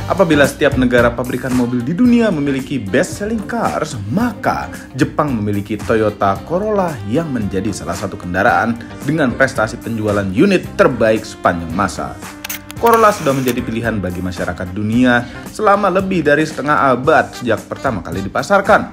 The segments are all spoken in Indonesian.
Apabila setiap negara pabrikan mobil di dunia memiliki best-selling cars, maka Jepang memiliki Toyota Corolla yang menjadi salah satu kendaraan dengan prestasi penjualan unit terbaik sepanjang masa. Corolla sudah menjadi pilihan bagi masyarakat dunia selama lebih dari setengah abad sejak pertama kali dipasarkan.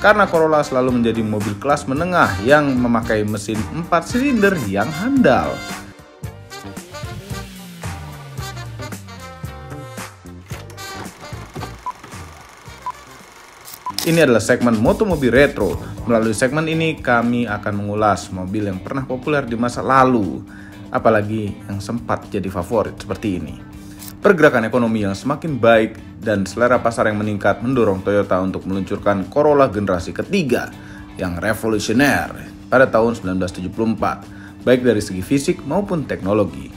Karena Corolla selalu menjadi mobil kelas menengah yang memakai mesin 4 silinder yang handal. Ini adalah segmen Motomobil Retro. Melalui segmen ini kami akan mengulas mobil yang pernah populer di masa lalu, apalagi yang sempat jadi favorit seperti ini. Pergerakan ekonomi yang semakin baik dan selera pasar yang meningkat mendorong Toyota untuk meluncurkan Corolla generasi ketiga yang revolusioner pada tahun 1974, baik dari segi fisik maupun teknologi.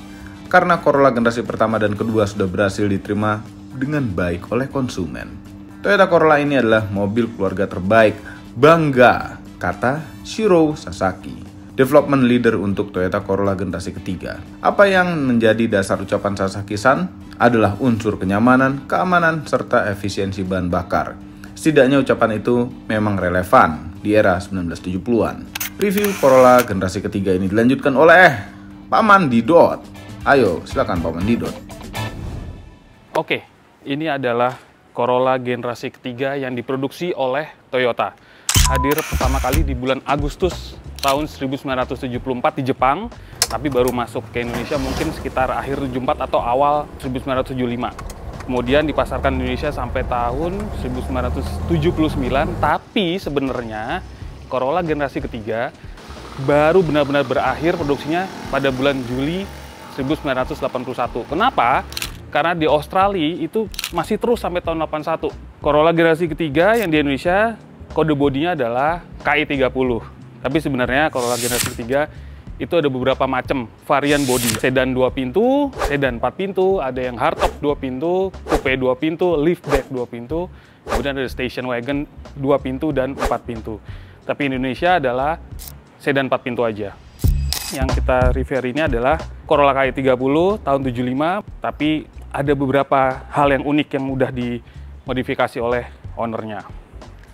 Karena Corolla generasi pertama dan kedua sudah berhasil diterima dengan baik oleh konsumen. Toyota Corolla ini adalah mobil keluarga terbaik, bangga, kata Shiro Sasaki, development leader untuk Toyota Corolla generasi ketiga. Apa yang menjadi dasar ucapan Sasaki-san adalah unsur kenyamanan, keamanan, serta efisiensi bahan bakar. Setidaknya ucapan itu memang relevan di era 1970-an. Review Corolla generasi ketiga ini dilanjutkan oleh Paman Didot. Ayo, silakan Paman Didot. Oke, ini adalah Corolla generasi ketiga yang diproduksi oleh Toyota. Hadir pertama kali di bulan Agustus tahun 1974 di Jepang, tapi baru masuk ke Indonesia mungkin sekitar akhir 74 atau awal 1975. Kemudian dipasarkan di Indonesia sampai tahun 1979, tapi sebenarnya Corolla generasi ketiga baru benar-benar berakhir produksinya pada bulan Juli 1981. Kenapa? Karena di Australia itu masih terus sampai tahun 81. Corolla generasi ketiga yang di Indonesia kode bodinya adalah KI30. Tapi sebenarnya Corolla generasi ketiga itu ada beberapa macam varian bodi. Sedan 2 pintu, sedan 4 pintu, ada yang hardtop 2 pintu, coupe 2 pintu, liftback 2 pintu, kemudian ada station wagon 2 pintu dan 4 pintu. Tapi Indonesia adalah sedan 4 pintu aja. Yang kita review hari ini adalah Corolla KI30 tahun 75, tapi ada beberapa hal yang unik yang udah dimodifikasi oleh ownernya.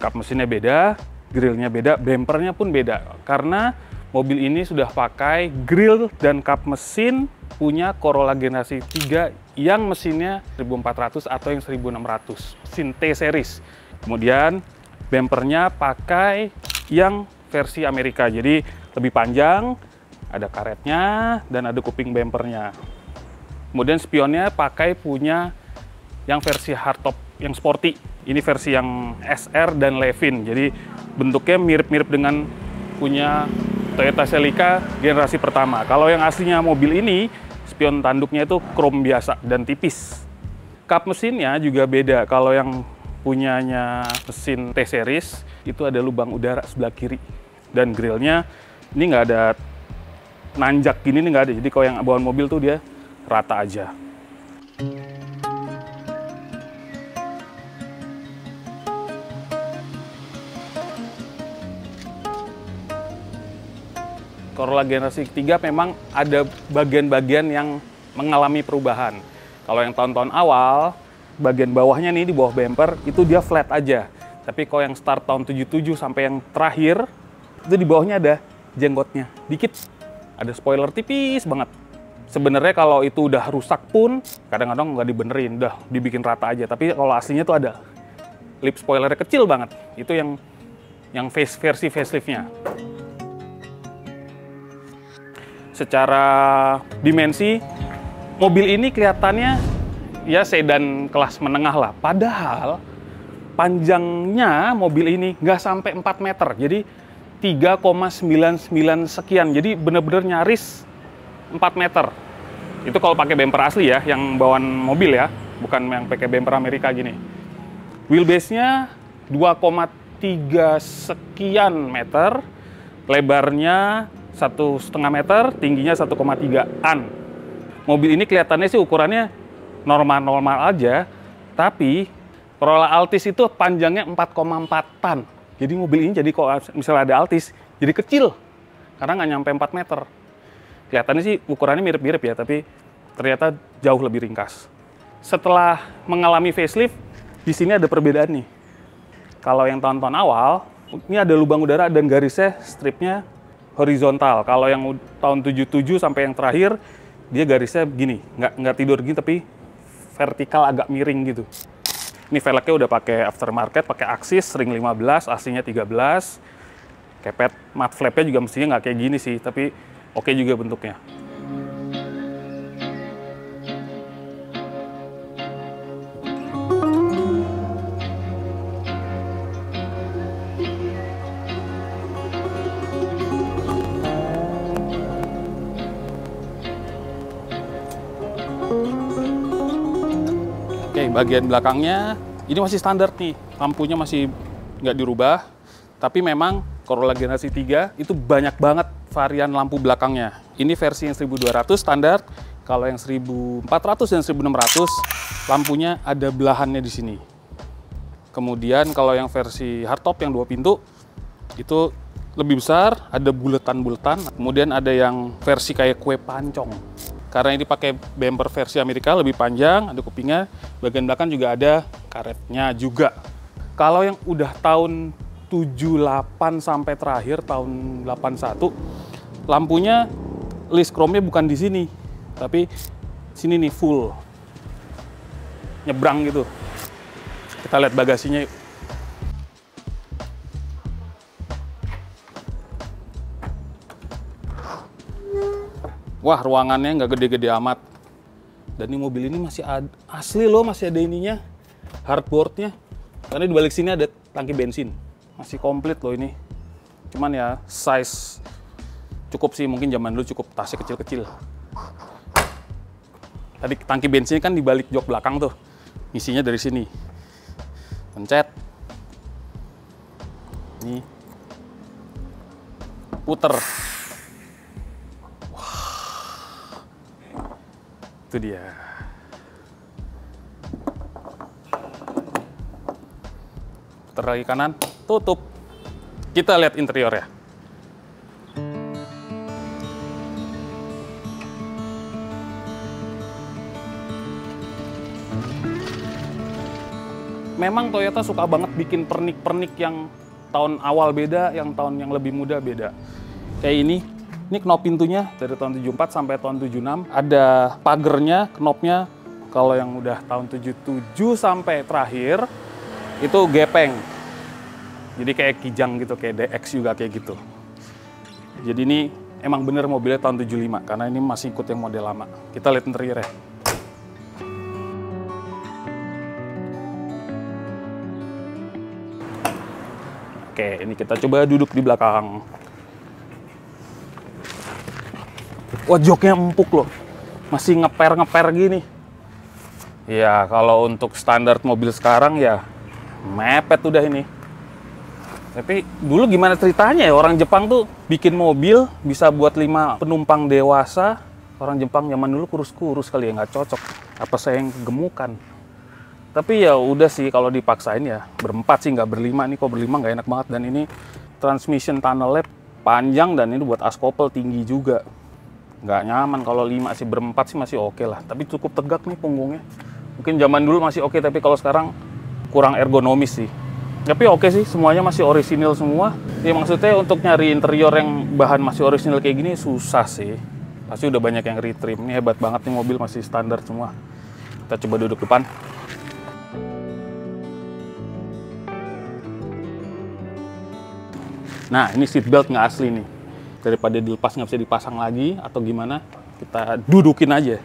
Kap mesinnya beda, grillnya beda, bempernya pun beda. Karena mobil ini sudah pakai grill dan kap mesin punya Corolla generasi 3 yang mesinnya 1400 atau yang 1600, mesin T-Series. Kemudian bempernya pakai yang versi Amerika, jadi lebih panjang, ada karetnya, dan ada kuping bempernya. Kemudian spionnya pakai punya yang versi hardtop, yang sporty. Ini versi yang SR dan Levin. Jadi bentuknya mirip-mirip dengan punya Toyota Celica generasi pertama. Kalau yang aslinya mobil ini, spion tanduknya itu krom biasa dan tipis. Kap mesinnya juga beda. Kalau yang punyanya mesin T-Series, itu ada lubang udara sebelah kiri. Dan grillnya ini nggak ada nanjak gini, nih nggak ada. Jadi kalau yang bawaan mobil tuh dia rata aja. Corolla generasi ketiga memang ada bagian-bagian yang mengalami perubahan. Kalau yang tahun-tahun awal, bagian bawahnya nih di bawah bumper itu dia flat aja. Tapi kalau yang start tahun 77 sampai yang terakhir, itu di bawahnya ada jenggotnya dikit. Ada spoiler tipis banget. Sebenarnya kalau itu udah rusak pun kadang-kadang nggak dibenerin, udah dibikin rata aja. Tapi kalau aslinya tuh ada lip spoilernya kecil banget. Itu yang versi faceliftnya. Secara dimensi, mobil ini kelihatannya ya sedan kelas menengah lah. Padahal panjangnya mobil ini nggak sampai 4 meter. Jadi 3,99 sekian. Jadi bener-bener nyaris 4 meter. Itu kalau pakai bumper asli ya, yang bawaan mobil ya, bukan yang pakai bumper Amerika gini. Wheelbase-nya 2,3 sekian meter, lebarnya 1,5 meter, tingginya 1,3-an. Mobil ini kelihatannya sih ukurannya normal-normal aja, tapi Corolla Altis itu panjangnya 4,4-an. Jadi mobil ini jadi kalau misalnya ada Altis, jadi kecil, karena nggak nyampe 4 meter. Kelihatannya sih ukurannya mirip-mirip ya, tapi ternyata jauh lebih ringkas. setelah mengalami facelift, di sini ada perbedaan nih. Kalau yang tahun-tahun awal, ini ada lubang udara dan garisnya stripnya horizontal. Kalau yang tahun 77 sampai yang terakhir, dia garisnya begini, nggak tidur gini tapi vertikal agak miring gitu. Ini velgnya udah pakai aftermarket, pakai Axis ring 15, aslinya 13. Kepet mat flapnya juga mestinya nggak kayak gini sih, tapi oke juga bentuknya. Oke, bagian belakangnya ini masih standar nih, lampunya masih nggak dirubah, tapi memang Corolla generasi 3 itu banyak banget varian lampu belakangnya. Ini versi yang 1200 standar, kalau yang 1400 dan 1600 lampunya ada belahannya di sini. Kemudian kalau yang versi hardtop yang 2 pintu itu lebih besar, ada buletan-buletan. Kemudian ada yang versi kayak kue pancong. Karena ini pakai bumper versi Amerika, lebih panjang, ada kupingnya. Bagian belakang juga ada karetnya juga. Kalau yang udah tahun 78 sampai terakhir tahun 81, lampunya list chrome-nya bukan di sini, tapi sini nih full. Nyebrang gitu. Kita lihat bagasinya yuk. Wah, ruangannya nggak gede-gede amat. Dan ini mobil ini masih asli loh, masih ada ininya, hardboardnya. Karena di balik sini ada tangki bensin. Masih komplit loh ini. Cuman ya, size cukup sih, mungkin zaman dulu cukup, tasnya kecil-kecil. Tadi tangki bensinnya kan di balik jok belakang tuh. Isinya dari sini. Pencet. Ini. Puter. Itu dia. Putar lagi kanan, tutup. Kita lihat interiornya. Memang Toyota suka banget bikin pernik-pernik yang tahun awal beda, yang tahun yang lebih muda beda. Kayak ini knop pintunya dari tahun 74 sampai tahun 76. Ada pagernya, knopnya. Kalau yang udah tahun 77 sampai terakhir, itu gepeng. Jadi kayak kijang gitu, kayak DX juga kayak gitu. Jadi ini emang bener mobilnya tahun 75, karena ini masih ikut yang model lama. Kita lihat interiornya. Oke, ini kita coba duduk di belakang. Wah, joknya empuk loh. Masih ngeper-ngeper gini. Ya, kalau untuk standar mobil sekarang ya mepet udah ini. Tapi dulu gimana ceritanya ya, orang Jepang tuh bikin mobil bisa buat 5 penumpang dewasa. Orang Jepang zaman dulu kurus-kurus kali ya, nggak cocok. Apa saya yang gemukan? Tapi ya udah sih, kalau dipaksain ya berempat sih, nggak berlima. Nih kok berlima nggak enak banget. Dan ini transmission tunnelnya panjang dan ini buat askopel tinggi juga. Nggak nyaman kalau 5 sih, berempat sih masih oke lah. Tapi cukup tegak nih punggungnya. Mungkin zaman dulu masih oke, tapi kalau sekarang kurang ergonomis sih. Tapi oke sih, semuanya masih orisinil semua. Ya maksudnya untuk nyari interior yang bahan masih orisinil kayak gini susah sih. Pasti udah banyak yang retrim. Ini hebat banget nih, mobil masih standar semua. Kita coba duduk depan. Nah, ini seat belt nggak asli nih. Daripada dilepas nggak bisa dipasang lagi atau gimana, kita dudukin aja.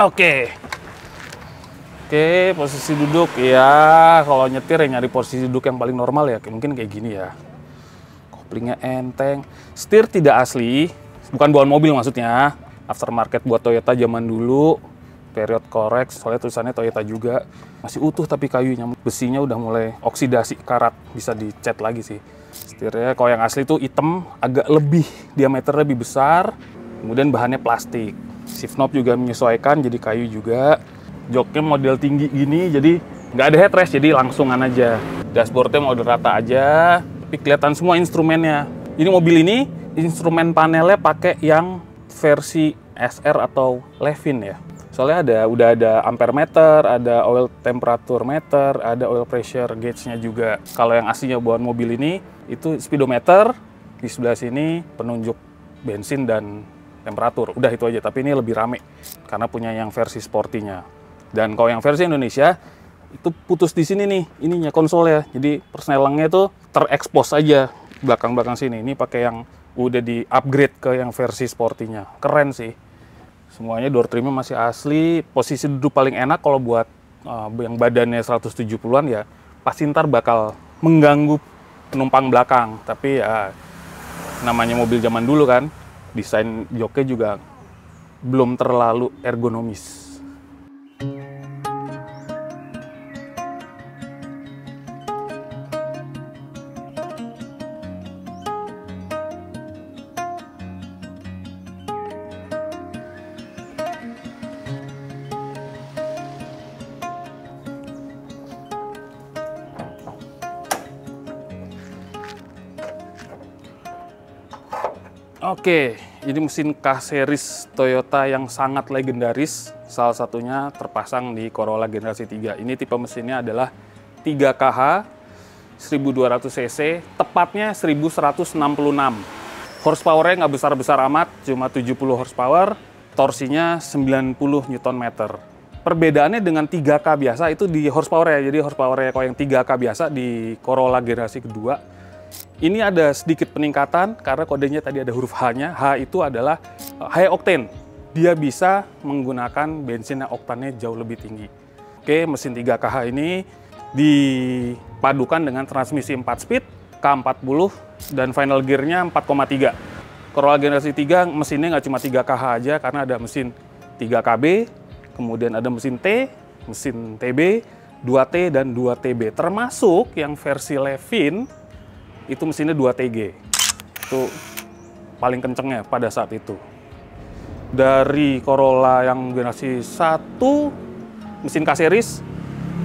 Oke, posisi duduk ya. Kalau nyetir ya nyari posisi duduk yang paling normal ya, mungkin kayak gini ya. Koplingnya enteng. Setir tidak asli, bukan bawaan mobil maksudnya. Aftermarket buat Toyota zaman dulu. Period correct, soalnya tulisannya Toyota juga. Masih utuh tapi kayunya, besinya udah mulai oksidasi karat, bisa dicat lagi sih. Setirnya kalau yang asli tuh hitam, agak lebih, diameter lebih besar, kemudian bahannya plastik. Shift knob juga menyesuaikan, jadi kayu juga. Joknya model tinggi gini, jadi nggak ada headrest, jadi langsungan aja. Dashboardnya model rata aja, tapi kelihatan semua instrumennya. Ini mobil ini, instrumen panelnya pakai yang versi SR atau Levin ya. Soalnya udah ada ampere meter, ada oil temperature meter, ada oil pressure gauge-nya juga. Kalau yang aslinya buat mobil ini, itu speedometer, di sebelah sini penunjuk bensin dan temperatur. Udah itu aja, tapi ini lebih rame karena punya yang versi sportinya. Dan kalau yang versi Indonesia, itu putus di sini nih, ininya konsolnya. Jadi persnelengnya itu terekspos aja belakang-belakang sini. Ini pakai yang udah di-upgrade ke yang versi sportinya. Keren sih. Semuanya door trimnya masih asli, posisi duduk paling enak kalau buat yang badannya 170-an ya pasti ntar bakal mengganggu penumpang belakang. Tapi ya namanya mobil zaman dulu kan, desain joknya juga belum terlalu ergonomis. Oke, ini mesin K-Series Toyota yang sangat legendaris. Salah satunya terpasang di Corolla generasi 3. Ini tipe mesinnya adalah 3KH 1200 cc, tepatnya 1166. Horsepower-nya nggak besar-besar amat, cuma 70 horsepower, torsinya 90 Nm. Perbedaannya dengan 3K biasa itu di horsepower-nya. Jadi horsepower-nya kalau yang 3K biasa di Corolla generasi kedua, ini ada sedikit peningkatan karena kodenya tadi ada huruf H-nya. H itu adalah high octane. Dia bisa menggunakan bensin yang oktannya jauh lebih tinggi. Oke, mesin 3KH ini dipadukan dengan transmisi 4 speed, K40, dan final gear-nya 4,3. Corolla generasi 3 mesinnya nggak cuma 3KH aja karena ada mesin 3KB, kemudian ada mesin T, mesin TB, 2T, dan 2TB. Termasuk yang versi Levin, itu mesinnya 2TG. Itu paling kencengnya pada saat itu. Dari Corolla yang generasi 1, mesin K-Series,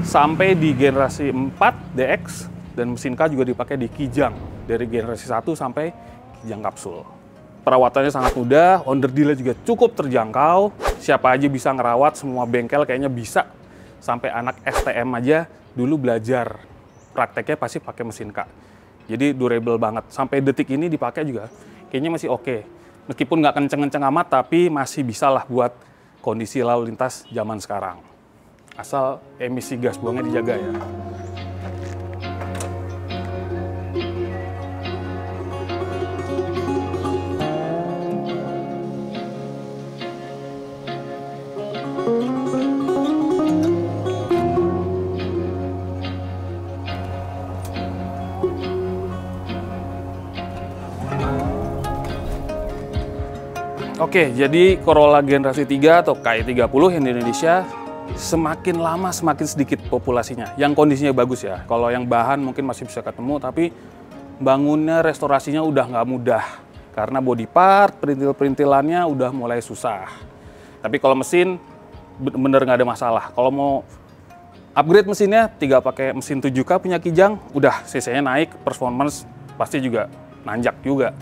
sampai di generasi 4 DX, dan mesin K juga dipakai di Kijang. Dari generasi 1 sampai Kijang kapsul. Perawatannya sangat mudah, onderdilnya juga cukup terjangkau. Siapa aja bisa ngerawat, semua bengkel kayaknya bisa. Sampai anak STM aja dulu belajar. Prakteknya pasti pakai mesin K. Jadi durable banget. Sampai detik ini dipakai juga kayaknya masih oke. Meskipun nggak kenceng-kenceng amat, tapi masih bisa lah buat kondisi lalu lintas zaman sekarang. Asal emisi gas buangnya dijaga ya. Oke, jadi Corolla generasi 3 atau KE30 yang di Indonesia semakin lama semakin sedikit populasinya. Yang kondisinya bagus ya. Kalau yang bahan mungkin masih bisa ketemu, tapi bangunnya, restorasinya udah nggak mudah. Karena body part, perintil-perintilannya udah mulai susah. Tapi kalau mesin, bener nggak ada masalah. Kalau mau upgrade mesinnya, tinggal pakai mesin 7K punya Kijang, udah cc-nya naik, performance pasti juga nanjak juga.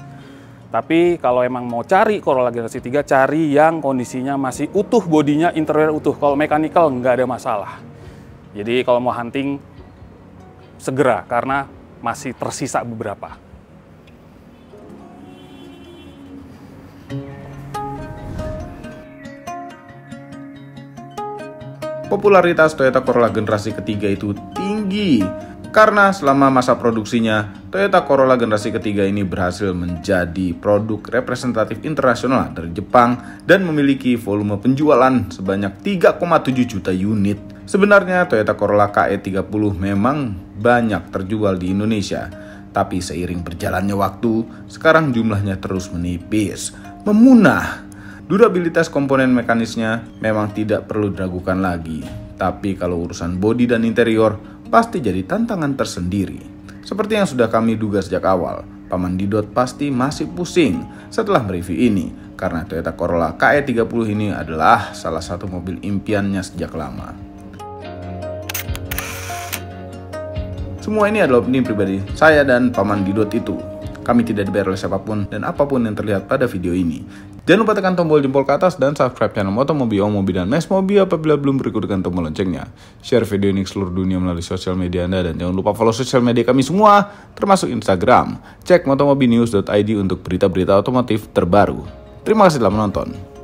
Tapi kalau emang mau cari Corolla generasi 3, cari yang kondisinya masih utuh, bodinya, interior utuh. Kalau mechanical nggak ada masalah. Jadi kalau mau hunting, segera, karena masih tersisa beberapa. Popularitas Toyota Corolla generasi ketiga itu tinggi. Karena selama masa produksinya, Toyota Corolla generasi ketiga ini berhasil menjadi produk representatif internasional dari Jepang dan memiliki volume penjualan sebanyak 3,7 juta unit. Sebenarnya Toyota Corolla KE30 memang banyak terjual di Indonesia, tapi seiring berjalannya waktu, sekarang jumlahnya terus menipis, memunah. Durabilitas komponen mekanisnya memang tidak perlu diragukan lagi, tapi kalau urusan bodi dan interior, pasti jadi tantangan tersendiri. Seperti yang sudah kami duga sejak awal, Paman Didot pasti masih pusing setelah mereview ini, karena Toyota Corolla KE30 ini adalah salah satu mobil impiannya sejak lama. Semua ini adalah opini pribadi saya dan Paman Didot itu. Kami tidak dibayar oleh siapapun dan apapun yang terlihat pada video ini. Jangan lupa tekan tombol jempol ke atas dan subscribe channel Motomobi, Omobi, dan Mesmobi apabila belum berikut dengan tombol loncengnya. Share video ini ke seluruh dunia melalui sosial media Anda dan jangan lupa follow sosial media kami semua, termasuk Instagram. Cek motomobinews.id untuk berita-berita otomotif terbaru. Terima kasih telah menonton.